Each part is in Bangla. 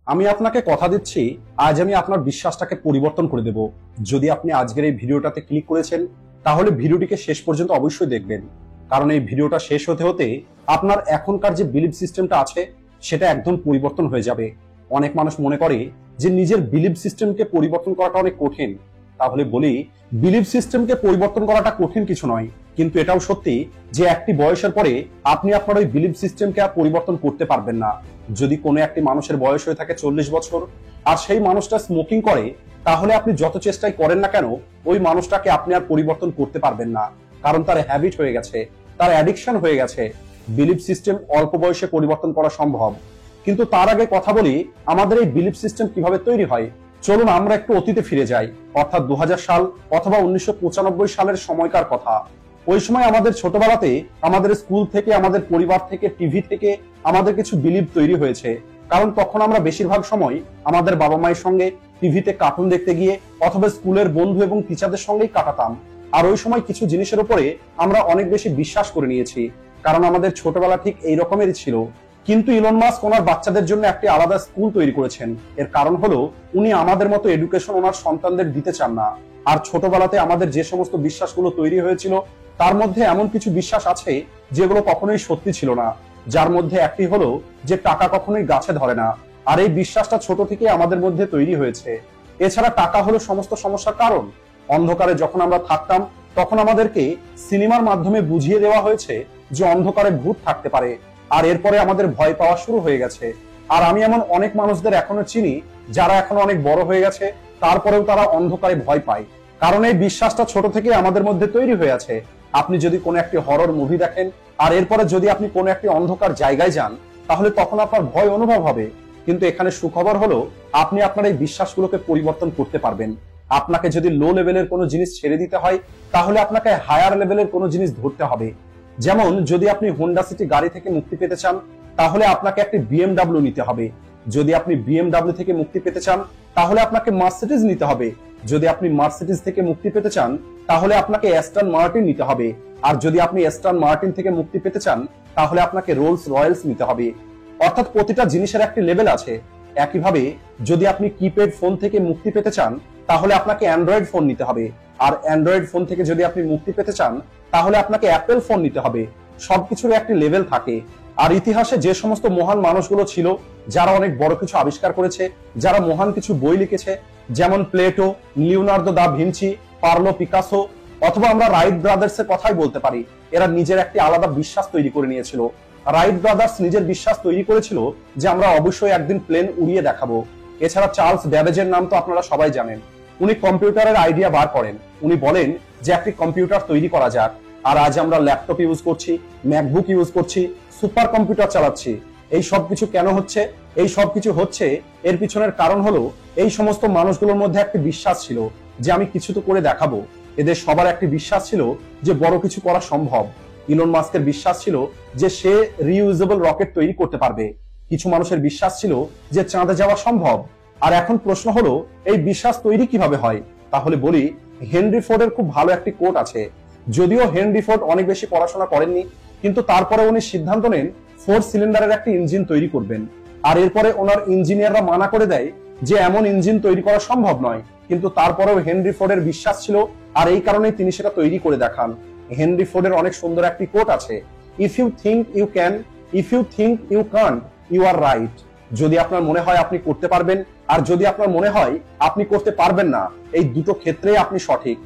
আমি আপনাকে কথা দিচ্ছি, আজ আমি আপনার বিশ্বাসটাকে পরিবর্তন করে দেব। যদি আপনি আজকের এই ভিডিওটাতে ক্লিক করেছেন, তাহলে ভিডিওটিকে শেষ পর্যন্ত অবশ্যই দেখবেন, কারণ এই ভিডিওটা শেষ হতে হতে আপনার এখনকার যে বিলিভ সিস্টেমটা আছে সেটা একদম পরিবর্তন হয়ে যাবে। অনেক মানুষ মনে করে যে নিজের বিলিভ সিস্টেমকে পরিবর্তন করাটা অনেক কঠিন। তাহলে বলি, বিলিভ সিস্টেমকে পরিবর্তন করাটা কঠিন কিছু নয়, কিন্তু এটাও সত্যি যে একটি বয়সের পরে আপনি আপনার ওই বিলিভ সিস্টেমকে আর পরিবর্তন করতে পারবেন না। যদি কোনো একটি মানুষের বয়স হয়ে থাকে 40 বছর আর সেই মানুষটা স্মোকিং করে, তাহলে আপনি যত চেষ্টাই করেন না কেন ওই মানুষটাকে আপনি আর পরিবর্তন করতে পারবেন না, কারণ তার হ্যাবিট হয়ে গেছে, তার অ্যাডিকশন হয়ে গেছে। বিলিভ সিস্টেম অল্প বয়সে পরিবর্তন করা সম্ভব, কিন্তু তার আগে কথা বলি আমাদের এই বিলিভ সিস্টেম কিভাবে তৈরি হয়। চলুন আমরা একটু অতীতে ফিরে যাই, অর্থাৎ 2000 সাল অথবা 1995 সালের সময়কার কথা। ওই সময় আমাদের ছোটবেলাতে আমাদের স্কুল থেকে, আমাদের পরিবার থেকে, টিভি থেকে আমাদের কিছু বিলিভ তৈরি হয়েছে, কারণ তখন আমরা বেশিরভাগ সময় আমাদের বাবা মায়ের সঙ্গে টিভিতে কার্টুন দেখতে গিয়ে অথবা স্কুলের বন্ধু এবং টিচারদের সঙ্গেই কাটাতাম। আর ওই সময় কিছু জিনিসের উপরে আমরা অনেক বেশি বিশ্বাস করে নিয়েছি, কারণ আমাদের ছোটবেলা ঠিক এই রকমেরই ছিল। কিন্তু ইলন মাস্ক ওনার বাচ্চাদের জন্য একটি আলাদা স্কুল তৈরি করেছেন। এর কারণ হলো উনি আমাদের মতো এডুকেশন ওনার সন্তানদের দিতে চান না। আর ছোটবেলাতে আমাদের যে সমস্ত বিশ্বাসগুলো তৈরি হয়েছিল তার মধ্যে এমন কিছু বিশ্বাস আছে যেগুলো কখনোই সত্যি ছিল না, যার মধ্যে একটি হলো যে টাকা কখনোই গাছে ধরে না। আর এই বিশ্বাসটা ছোট থেকে আমাদের মধ্যে তৈরি হয়েছে। এছাড়া টাকা হলো সমস্ত সমস্যার কারণ। অন্ধকারে যখন আমরা থাকতাম তখন আমাদেরকে সিনেমার মাধ্যমে বুঝিয়ে দেওয়া হয়েছে যে অন্ধকারে ভূত থাকতে পারে, আর এরপরে আমাদের ভয় পাওয়া শুরু হয়ে গেছে। আর আমি এমন অনেক মানুষদের এখনো চিনি যারা এখনো অনেক বড় হয়ে গেছে, তারপরেও তারা অন্ধকারে ভয় পায়, কারণ এই বিশ্বাসটা ছোট থেকে আমাদের মধ্যে তৈরি হয়ে আছে। আপনি যদি কোনো একটি হরর মুভি দেখেন আর এরপরে যদি আপনি কোনো একটি অন্ধকার জায়গায় যান, তাহলে তখন আপনার ভয় অনুভব হবে। কিন্তু এখানে সুখবর হলো আপনি আপনার এই বিশ্বাসগুলোকে পরিবর্তন করতে পারবেন। আপনাকে যদি লো লেভেলের কোনো জিনিস ছেড়ে দিতে হয়, তাহলে আপনাকে হায়ার লেভেলের কোনো জিনিস ধরতে হবে। যেমন যদি আপনি হোন্ডা সিটি গাড়ি থেকে মুক্তি পেতে চান, তাহলে আপনাকে একটি বিএমডাব্লিউ নিতে হবে। যদি আপনি বিএমডাব্লিউ থেকে মুক্তি পেতে চান, তাহলে আপনাকে মার্সিডিজ নিতে হবে। যদি আপনি মার্সিডিজ থেকে মুক্তি পেতে চান, তাহলে আপনাকে অ্যাস্টন মার্টিন নিতে হবে। আর যদি আপনি অ্যাস্টন মার্টিন থেকে মুক্তি পেতে চান, তাহলে আপনাকে রোলস রয়েলস নিতে হবে। অর্থাৎ প্রতিটা জিনিসের একটি লেভেল আছে। একইভাবে যদি আপনি কিপ্যাড ফোন থেকে মুক্তি পেতে চান, তাহলে আপনাকে অ্যান্ড্রয়েড ফোন নিতে হবে। আর অ্যান্ড্রয়েড ফোন থেকে যদি আপনি মুক্তি পেতে চান, তাহলে আপনাকে অ্যাপেল ফোন নিতে হবে। সবকিছুর একটি লেভেল থাকে। আর ইতিহাসে যে সমস্ত মহান মানুষগুলো ছিল যারা অনেক বড় কিছু আবিষ্কার করেছে, যারা মহান কিছু বই লিখেছে, যেমন Plato, Leonardo da Vinci, Pablo Picasso, অথবা আমরা রাইট ব্রাদার্স এর কথাই বলতে পারি, এরা নিজের একটি আলাদা বিশ্বাস তৈরি করে নিয়েছিল। রাইট ব্রাদার্স নিজের বিশ্বাস তৈরি করেছিল যে আমরা অবশ্যই একদিন প্লেন উড়িয়ে দেখাবো। এছাড়া চার্লস ব্যাবেজের নাম তো আপনারা সবাই জানেন। উনি কম্পিউটারের আইডিয়া বার করেন। উনি বলেন যে একটি কম্পিউটার তৈরি করা যাক। আর আজ আমরা ল্যাপটপ ইউজ করছি, ম্যাকবুক ইউজ করছি, সুপার কম্পিউটার চালাচ্ছি। এই সব কিছু কেন হচ্ছে? এই সব কিছু হচ্ছে এর পিছনের কারণ হলো এই সমস্ত মানুষগুলোর মধ্যে একটি বিশ্বাস ছিল যে আমি কিছু তো করে দেখাবো। এদের সবার একটি বিশ্বাস ছিল যে বড় কিছু করা সম্ভব। ইলন মাস্কের বিশ্বাস ছিল যে সে রিইউজেবল রকেট তৈরি করতে পারবে। কিছু মানুষের বিশ্বাস ছিল যে চাঁদে যাওয়া সম্ভব। আর এখন প্রশ্ন হলো এই বিশ্বাস তৈরি কিভাবে হয়? তাহলে বলি, হেনরি ফোর্ডের খুব ভালো একটি কোট আছে। যদিও হেনরি ফোর্ড অনেক বেশি পড়াশোনা করেননি, কিন্তু তারপরে উনি সিদ্ধান্ত নেন 4 সিলিন্ডারের একটি ইঞ্জিন তৈরি করবেন। আর এরপরে ওনার ইঞ্জিনিয়াররা মানা করে দেয় যে এমন ইঞ্জিন তৈরি করা সম্ভব নয়, কিন্তু তারপরেও হেনরি ফোর্ডের বিশ্বাস ছিল, আর এই কারণেই তিনি সেটা তৈরি করে দেখান। হেনরি ফোর্ডের অনেক সুন্দর একটি কোট আছে, if you think you can, if you think you can't, you are right. যদি আপনার মনে হয় আপনি করতে পারবেন, আর যদি আপনার মনে হয় আপনি করতে পারবেন না, এই দুটো ক্ষেত্রেই আপনি সঠিক।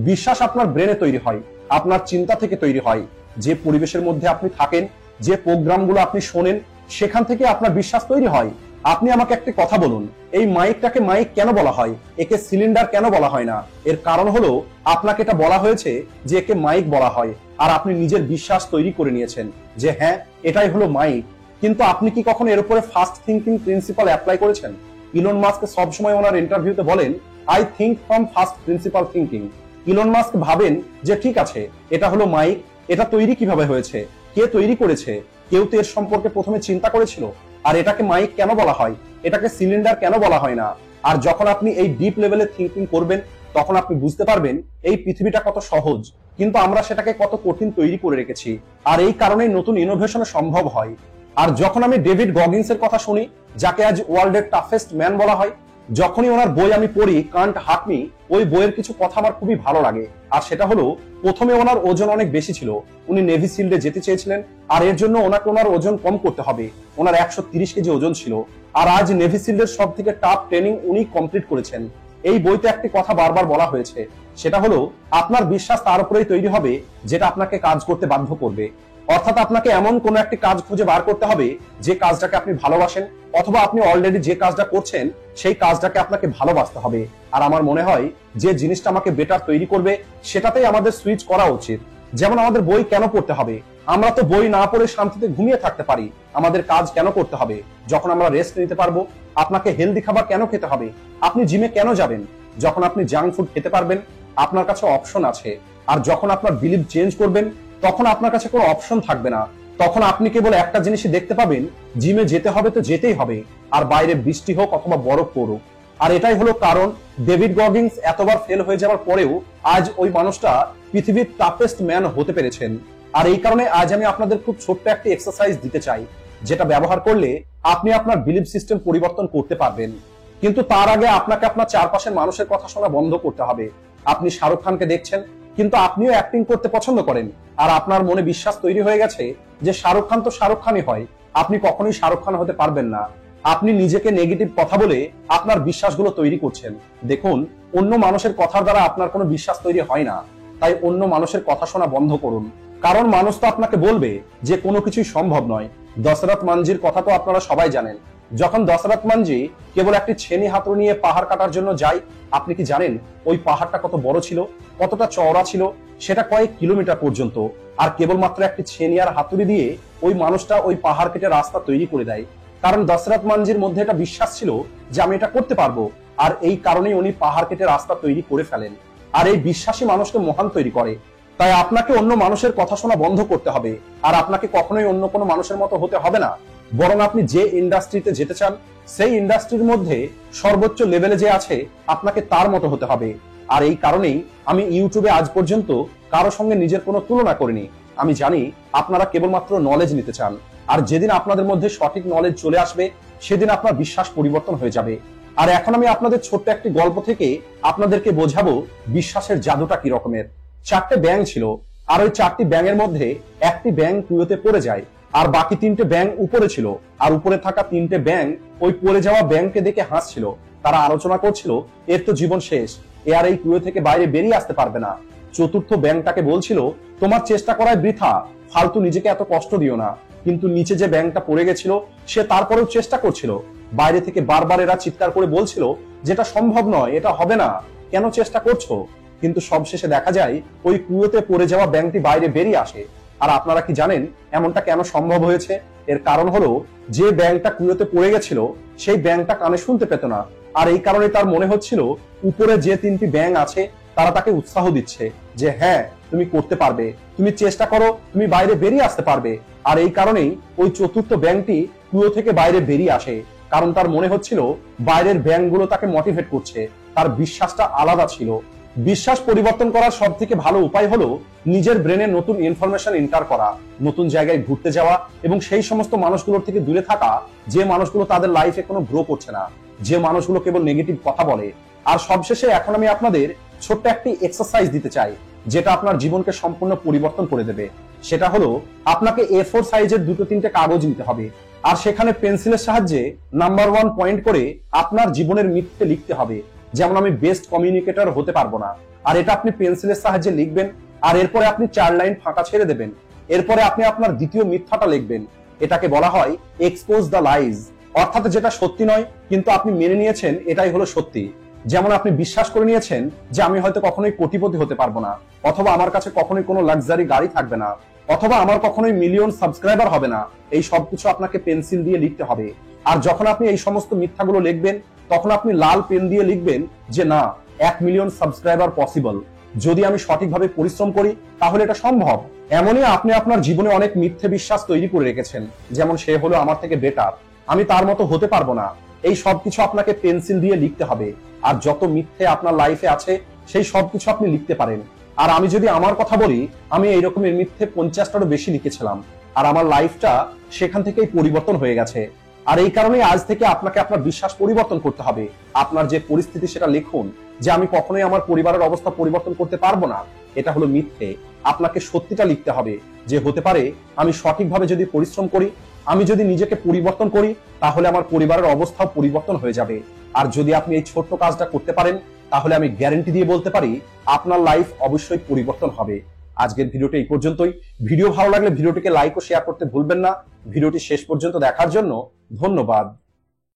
বিশ্বাস আপনার ব্রেনে তৈরি হয়, আপনার চিন্তা থেকে তৈরি হয়। যে পরিবেশের মধ্যে আপনি থাকেন, যে প্রোগ্রামগুলো আপনি শোনেন, সেখান থেকে আপনার বিশ্বাস তৈরি হয়। আপনি আমাকে একটা কথা বলুন, এই মাইকটাকে মাইক কেন বলা হয়? একে সিলিন্ডার কেন বলা হয় না? এর কারণ হলো আপনাকে এটা বলা হয়েছে যে একে মাইক বলা হয়, আর আপনি নিজের বিশ্বাস তৈরি করে নিয়েছেন যে হ্যাঁ এটাই হলো মাইক। কিন্তু আপনি কি কখনো এর উপরে ফাস্ট থিঙ্কিং প্রিন্সিপাল অ্যাপ্লাই করেছেন? ইলন মাস্ক সবসময় ওনার ইন্টারভিউতে বলেন, I think from fast principal thinking. Elon Musk ভাবেন যে ঠিক আছে, এটা হলো মাইক, এটা তৈরি কিভাবে হয়েছে, কে তৈরি করেছে? কেউ তো এর সম্পর্কে প্রথমে চিন্তা করেছিল। আর এটাকে মাইক কেন বলা হয়, এটাকে সিলিন্ডার কেন বলা হয় না? আর যখন আপনি এই ডিপ লেভেলে থিঙ্কিং করবেন, তখন আপনি বুঝতে পারবেন এই পৃথিবীটা কত সহজ, কিন্তু আমরা সেটাকে কত কঠিন তৈরি করে রেখেছি। আর এই কারণেই নতুন ইনোভেশন সম্ভব হয়। আর যখন আমি ডেভিড গগিন্স এর কথা শুনি, যাকে আজ ওয়ার্ল্ডের টাফেস্ট ম্যান বলা হয়। যখনই ওনার বই আমি পড়ি কান্ট হার্ট মি, ওই বইয়ের কিছু কথা আমার খুবই ভালো লাগে। আর সেটা হলো, প্রথমে ওনার ওজন অনেক বেশি ছিল, উনি নেভি সিল্ডে যেতে চেয়েছিলেন, আর এর জন্য ওনাকে ওনার ওজন কম করতে হবে। ওনার 130 কেজি ওজন ছিল, আর আজ নেভি সিল্ডের সব থেকে টাফ ট্রেনিং উনি কমপ্লিট করেছেন। এই বইতে একটি কথা বারবার বলা হয়েছে, সেটা হলো আপনার বিশ্বাস তার উপরেই তৈরি হবে যেটা আপনাকে কাজ করতে বাধ্য করবে। অর্থাৎ আপনাকে এমন কোন একটি কাজ খুঁজে বার করতে হবে যে কাজটাকে আপনি ভালোবাসেন, অথবা আপনি অলরেডি যে কাজটা করছেন সেই কাজটাকে আপনাকে ভালোবাসতে হবে। আর আমার মনে হয় যে জিনিসটা আমাকে বেটার তৈরি করবে সেটাতেই আমাদের সুইচ করা উচিত। যেমন আমাদের বই কেন পড়তে হবে? আমরা তো বই না পড়ে শান্তিতে ঘুমিয়ে থাকতে পারি। আমাদের কাজ কেন করতে হবে যখন আমরা রেস্ট নিতে পারবো? আপনাকে হেলদি খাবার কেন খেতে হবে? আপনি জিমে কেন যাবেন যখন আপনি জাঙ্ক ফুড খেতে পারবেন? আপনার কাছে অপশন আছে। আর যখন আপনার বিলিভ চেঞ্জ করবেন তখন আপনার কাছে কোনো অপশন থাকবে না। তখন আপনি কেবল একটা জিনিসই দেখতে পাবেন, জিমে যেতে হবে তো যেতেই হবে, আর বাইরে বৃষ্টি হোক অথবা বরফ পড়ুক। আর এটাই হলো কারণ ডেভিড গগিন্স এতবার ফেল হয়ে যাওয়ার পরেও আজ ওই মানুষটা পৃথিবীর টাফেস্ট ম্যান হতে পেরেছেন। আর এই কারণে আজ আমি আপনাদের খুব ছোট্ট একটি এক্সারসাইজ দিতে চাই, যেটা ব্যবহার করলে আপনি আপনার বিলিভ সিস্টেম পরিবর্তন করতে পারবেন। কিন্তু তার আগে আপনাকে আপনার চারপাশের মানুষের কথা শোনা বন্ধ করতে হবে। আপনি শাহরুখ খানকে দেখছেন, কিন্তু আপনিও অ্যাক্টিং করতে পছন্দ করেন, আর আপনার মনে বিশ্বাস তৈরি হয়ে গেছে যে শাহরুখ খান তো শাহরুখ খানই হয়। আপনি কখনোই শাহরুখ খান হতে পারবেন না। আপনি নিজেকে নেগেটিভ কথা বলে আপনার বিশ্বাসগুলো তৈরি করছেন। দেখুন, অন্য মানুষের কথার দ্বারা আপনার কোনো বিশ্বাস তৈরি হয় না। তাই অন্য মানুষের কথা শোনা বন্ধ করুন, কারণ মানুষ তো আপনাকে বলবে যে কোনো কিছুই সম্ভব নয়। দশরথ মানজির কথা তো আপনারা সবাই জানেন। যখন দশরথ মানজি কেবল একটি ছেনি হাতুড়ি নিয়ে পাহাড় কাটার জন্য যায়, আপনি কি জানেন ওই পাহাড়টা কত বড় ছিল, কতটা চওড়া ছিল? সেটা কয়েক কিলোমিটার পর্যন্ত। আর কেবলমাত্র একটি ছেনি আর হাতুড়ি দিয়ে ওই মানুষটা ওই পাহাড় কেটে রাস্তা তৈরি করে দেয়। কারণ দশরথ মানজির মধ্যে এটা বিশ্বাস ছিল যে আমি এটা করতে পারবো, আর এই কারণেই উনি পাহাড় কেটে রাস্তা তৈরি করে ফেলেন। আর এই বিশ্বাসী মানুষকে মহান তৈরি করে। তাই আপনাকে অন্য মানুষের কথা শোনা বন্ধ করতে হবে, আর আপনাকে কখনোই অন্য কোনো মানুষের মতো হতে হবে না। বরং আপনি যে ইন্ডাস্ট্রিতে যেতে চান সেই ইন্ডাস্ট্রির মধ্যে সর্বোচ্চ লেভেলে যে আছে আপনাকে তার মতো হতে হবে। আর এই কারণেই আমি ইউটিউবে আজ পর্যন্ত কারো সঙ্গে নিজের কোনো তুলনা করিনি। আমি জানি আপনারা কেবলমাত্র নলেজ নিতে চান, আর যেদিন আপনাদের মধ্যে সঠিক নলেজ চলে আসবে সেদিন আপনার বিশ্বাস পরিবর্তন হয়ে যাবে। আর এখন আমি আপনাদের ছোট্ট একটি গল্প থেকে আপনাদেরকে বোঝাবো বিশ্বাসের জাদুটা কি রকমের। 4টে ব্যাঙ ছিল, আর ওই 4টি ব্যাঙের মধ্যে একটি ব্যাঙ কুয়োতে পড়ে যায়, আর বাকি 3টে ব্যাঙ উপরে ছিল। আর উপরে থাকা 3টে ব্যাঙ ওই পড়ে যাওয়া ব্যাঙকে দেখে হাসছিল। তারা আলোচনা করছিল, এর তো জীবন শেষ, এ আর এই কুয়ো থেকে বাইরে বেরিয়ে আসতে পারবে না। চতুর্থ ব্যাঙটাকে বলছিল, তোমার চেষ্টা করায় বৃথা, ফালতু নিজেকে এত কষ্ট দিও না। কিন্তু নিচে যে ব্যাঙটা পড়ে গেছিল সে তারপরেও চেষ্টা করছিল। বাইরে থেকে বারবার এরা চিৎকার করে বলছিল, যেটা সম্ভব নয়, এটা হবে না, কেন চেষ্টা করছো? কিন্তু সবশেষে দেখা যায় ওই কুয়োতে পড়ে যাওয়া ব্যাঙটি বাইরে বেরিয়ে আসে। আর আপনারা কি জানেন এমনটা কেন সম্ভব হয়েছে? এর কারণ হলো, যে ব্যাঙটা কুয়োতে পড়ে গেছিল সেই ব্যাঙটা কানে শুনতে পেত না। আর এই কারণে তার মনে হচ্ছিল উপরে যে 3টি ব্যাঙ আছে তারা তাকে উৎসাহ দিচ্ছে যে হ্যাঁ তুমি করতে পারবে, তুমি চেষ্টা করো, তুমি বাইরে বেরিয়ে আসতে পারবে। আর এই কারণেই ওই চতুর্থ ব্যাঙটি কুয়ো থেকে বাইরে বেরিয়ে আসে, কারণ তার মনে হচ্ছিল বাইরের ব্যাঙগুলো তাকে মোটিভেট করছে। তার বিশ্বাসটা আলাদা ছিল। বিশ্বাস পরিবর্তন করার সব থেকে ভালো উপায় হলো নিজের ব্রেনে নতুন ইনফরমেশন এন্টার করা, নতুন জায়গায় ঘুরতে যাওয়া, এবং সেই সমস্ত মানুষগুলোর থেকে দূরে থাকা যে মানুষগুলো তাদের লাইফে কোনো গ্রো করছে না, যে মানুষগুলো কেবল নেগেটিভ কথা বলে। আর সবশেষে এখন আমি আপনাদের ছোট্ট একটি এক্সারসাইজ দিতে চাই, যেটা আপনার জীবনকে সম্পূর্ণ পরিবর্তন করে দেবে। সেটা হলো, আপনাকে A4 সাইজের 2-3টে কাগজ নিতে হবে, আর সেখানে পেন্সিলের সাহায্যে নাম্বার 1 পয়েন্ট করে আপনার জীবনের মিথ্যে লিখতে হবে। যেমন, আমি বেস্ট কমিউনিকেটর হতে পারবো না, আর এটা আপনি পেন্সিলের সাহায্যে লিখবেন। আর এরপরে আপনি 4 লাইন ফাঁকা ছেড়ে দেবেন। এরপরে আপনি আপনার দ্বিতীয় মিথ্যাটা লিখবেন। এটাকে বলা হয় এক্সপোজ দ্য লাইজ, অর্থাৎ যেটা সত্যি নয় কিন্তু আপনি মেনে নিয়েছেন এটাই হলো সত্যি। যেমন, আপনি বিশ্বাস করে নিয়েছেন যে আমি হয়তো কখনোই কোটিপতি হতে পারবো না, অথবা আমার কাছে কখনোই কোনো লাক্সারি গাড়ি থাকবে না, অথবা আমার কখনোই মিলিয়ন সাবস্ক্রাইবার হবে না। এই সবকিছু আপনাকে পেন্সিল দিয়ে লিখতে হবে। আর যখন আপনি এই সমস্ত মিথ্যাগুলো লিখবেন তখন আপনি লাল পেন দিয়ে লিখবেন যে না, 1 মিলিয়ন সাবস্ক্রাইবার পসিবল। যদি আমি সঠিকভাবে পরিশ্রম করি তাহলে এটা সম্ভব। এমনই আপনি আপনার জীবনে অনেক মিথ্যে বিশ্বাস তৈরি করে রেখেছেন, যেমন সে হলো আমার থেকে বেটার, আমি তার মতো হতে পারবো না। এই সবকিছু আপনাকে পেন্সিল দিয়ে লিখতে হবে। আর যত মিথ্যে আপনার লাইফে আছে সেই সবকিছু আপনি লিখতে পারেন। আর আমি যদি আমার কথা বলি, আমি এই রকমের মিথ্যে 50টারও বেশি লিখেছিলাম, আর আমার লাইফটা সেখান থেকেই পরিবর্তন হয়ে গেছে। আর এই কারণে আজ থেকে আপনাকে আপনার বিশ্বাস পরিবর্তন করতে হবে। আপনার যে পরিস্থিতি সেটা লিখুন যে আমি কখনোই আমার পরিবারের অবস্থা পরিবর্তন করতে পারবো না, এটা হলো মিথ্যে। আপনাকে সত্যিটা লিখতে হবে যে হতে পারে আমি সঠিকভাবে যদি পরিশ্রম করি, আমি যদি নিজেকে পরিবর্তন করি, তাহলে আমার পরিবারের অবস্থাও পরিবর্তন হয়ে যাবে। আর যদি আপনি এই ছোট্ট কাজটা করতে পারেন, তাহলে আমি গ্যারান্টি দিয়ে বলতে পারি আপনার লাইফ অবশ্যই পরিবর্তন হবে। আজকের ভিডিওটি এই পর্যন্তই। ভিডিও ভালো লাগলে ভিডিওটিকে লাইক ও শেয়ার করতে ভুলবেন না। ভিডিওটি শেষ পর্যন্ত দেখার জন্য ধন্যবাদ।